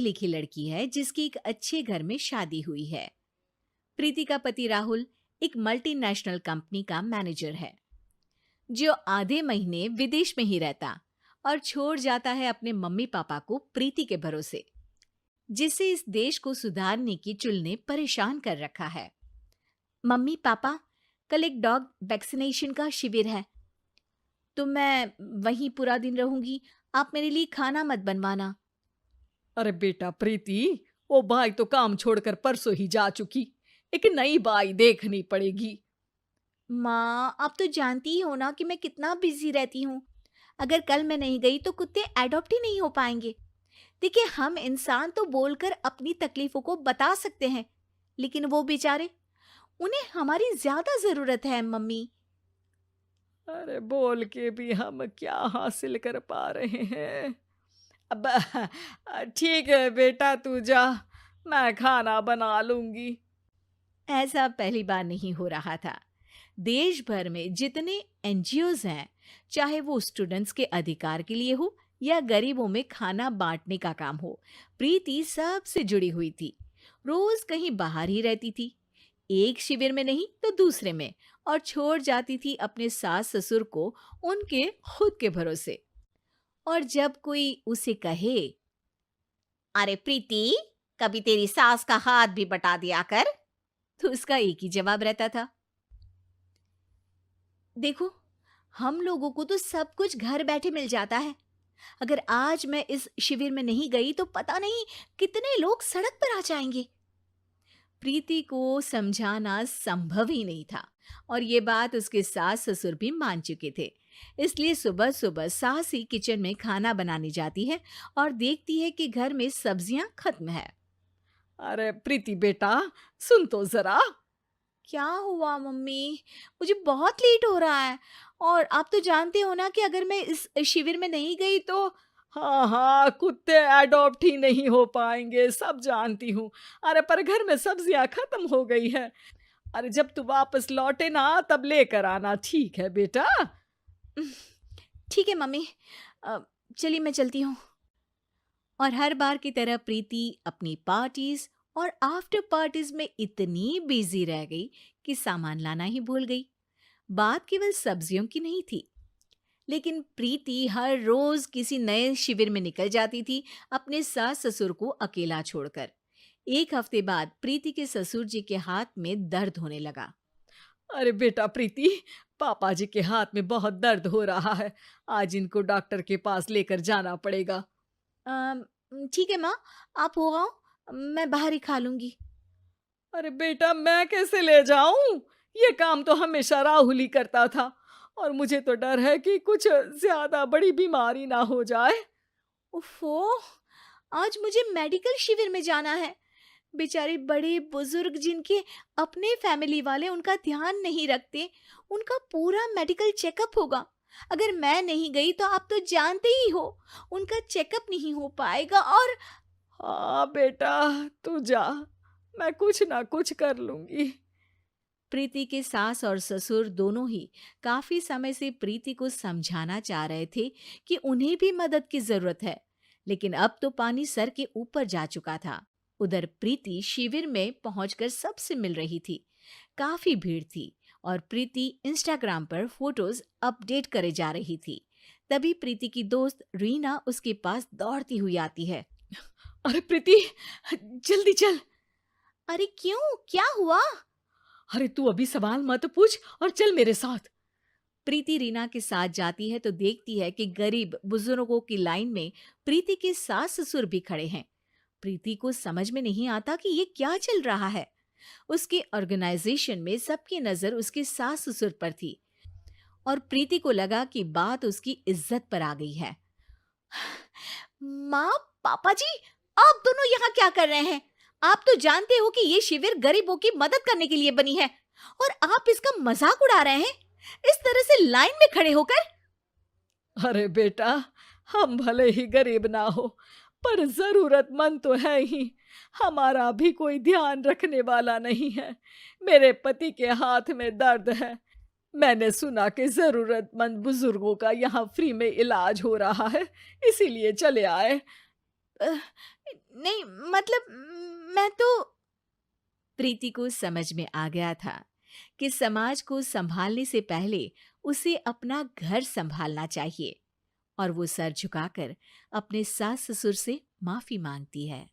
लिखी लड़की है जिसकी एक अच्छे घर में शादी हुई है। प्रीति का पति राहुल एक मल्टीनेशनल कंपनी का मैनेजर है, जो आधे महीने विदेश में ही रहता और छोड़ जाता है अपने मम्मी पापा को प्रीति के भरोसे, जिससे इस देश को सुधारने की चुल ने परेशान कर रखा है। मम्मी पापा, कल एक डॉग वैक्सीनेशन का शिविर है, तो मैं वहीं पूरा दिन रहूंगी। आप मेरे लिए खाना मत बनवाना। अरे बेटा प्रीति, वो बाई तो काम छोड़कर परसों ही जा चुकी। एक नई बाई देखनी पड़ेगी। माँ, आप तो जानती ही हो ना कि मैं कितना बिजी रहती हूँ। अगर कल मैं नहीं गई तो कुत्ते एडॉप्ट ही नहीं हो पाएंगे। देखिए, हम इंसान तो बोलकर अपनी तकलीफों को बता सकते हैं, लेकिन वो बेचारे, उन्हें हमारी ज्यादा जरूरत है मम्मी। अरे बोल के भी हम क्या हासिल कर पा रहे हैं। अब ठीक है बेटा, तू जा, मैं खाना बना लूंगी। ऐसा पहली बार नहीं हो रहा था। देश भर में जितने एनजीओज हैं, चाहे वो स्टूडेंट्स के अधिकार के लिए हो या गरीबों में खाना बांटने का काम हो, प्रीति सबसे जुड़ी हुई थी। रोज कहीं बाहर ही रहती थी, एक शिविर में नहीं तो दूसरे में, और छोड़ जाती थी अपने सास ससुर को उनके खुद के भरोसे। और जब कोई उसे कहे, अरे प्रीति, कभी तेरी सास का हाथ भी बटा दिया कर, तो उसका एक ही जवाब रहता था, देखो, हम लोगों को तो सब कुछ घर बैठे मिल जाता है। अगर आज मैं इस शिविर में नहीं गई तो पता नहीं कितने लोग सड़क पर आ जाएंगे। प्रीति को समझाना संभव ही नहीं था, और ये बात उसके सास ससुर भी मान चुके थे। इसलिए सुबह सुबह सास ही किचन में खाना बनाने जाती है और देखती है कि घर में सब्जियां खत्म है। अरे प्रीति बेटा, सुन तो जरा। क्या हुआ मम्मी? मुझे बहुत लेट हो रहा है, और आप तो जानते हो ना कि अगर मैं इस शिविर में नहीं गई तो। हाँ हाँ, कुत्ते एडॉप्ट ही नहीं हो पाएंगे, सब जानती हूँ। अरे पर घर में सब्जियां खत्म हो गई है। अरे जब तू वापस लौटे ना तब लेकर आना, ठीक है बेटा। ठीक है मम्मी, चलिए मैं चलती हूँ। और हर बार की तरह प्रीति अपनी पार्टीज और आफ्टर पार्टीज में इतनी बिजी रह गई कि सामान लाना ही भूल गई। बात केवल सब्जियों की नहीं थी, लेकिन प्रीति हर रोज किसी नए शिविर में निकल जाती थी, अपने सास ससुर को अकेला छोड़कर। एक हफ्ते बाद प्रीति के ससुर जी के हाथ में दर्द होने लगा। अरे बेटा प्रीति, पापा जी के हाथ में बहुत दर्द हो रहा है। आज इनको डॉक्टर के पास लेकर जाना पड़ेगा। "अम, ठीक है माँ, आप हो आओ, मैं बाहर ही खा लूंगी। अरे बेटा, मैं कैसे ले जाऊं? ये काम तो हमेशा राहुल ही करता था, और मुझे तो डर है कि कुछ ज्यादा बड़ी बीमारी ना हो जाए। उफ़ो! आज मुझे मेडिकल शिविर में जाना है। बेचारे बड़े बुजुर्ग जिनके अपने फैमिली वाले उनका ध्यान नहीं रखते, उनका पूरा मेडिकल चेकअप होगा। अगर मैं नहीं गई तो आप तो जानते ही हो, उनका चेकअप नहीं हो पाएगा। और हाँ बेटा, तू जा, मैं कुछ ना कुछ कर लूंगी। प्रीति के सास और ससुर दोनों ही काफी समय से प्रीति को समझाना चाह रहे थे कि उन्हें भी मदद की जरूरत है, लेकिन अब तो पानी सर के ऊपर जा चुका था। उधर प्रीति शिविर में पहुंचकर सबसे मिल रही थी। काफी भीड़ थी और प्रीति इंस्टाग्राम पर फोटोज अपडेट करे जा रही थी। तभी प्रीति की दोस्त रीना उसके पास दौड़ती हुई आती है। अरे प्रीति, जल्दी चल। अरे क्यों, क्या हुआ? अरे तू अभी सवाल मत पूछ और चल मेरे साथ। प्रीति रीना के साथ जाती है तो देखती है कि गरीब बुजुर्गों की लाइन में प्रीति के सास ससुर भी खड़े हैं। प्रीति को समझ में नहीं आता कि ये क्या चल रहा है। उसके ऑर्गेनाइजेशन में सबकी नजर उसके सास ससुर पर थी, और प्रीति को लगा कि बात उसकी इज्जत पर आ गई है। माँ, पापा जी, आप दोनों यहाँ क्या कर रहे हैं? आप तो जानते हो कि ये शिविर गरीबों की मदद करने के लिए बनी है, और आप इसका मजाक उड़ा रहे हैं इस तरह से लाइन में खड़े होकर। अरे बेटा, हम भले ही गरीब ना हो, पर जरूरतमंद तो है ही। हमारा भी कोई ध्यान रखने वाला नहीं है। मेरे पति के हाथ में दर्द है। मैंने सुना कि जरूरतमंद बुजुर्गों का यहाँ फ्री में इलाज हो रहा है, इसीलिए चले आए। अ, नहीं, मतलब मैं तो प्रीति को समझ में आ गया था कि समाज को संभालने से पहले उसे अपना घर संभालना चाहिए और वो सर झुकाकर अपने सास ससुर से माफी मांगती है।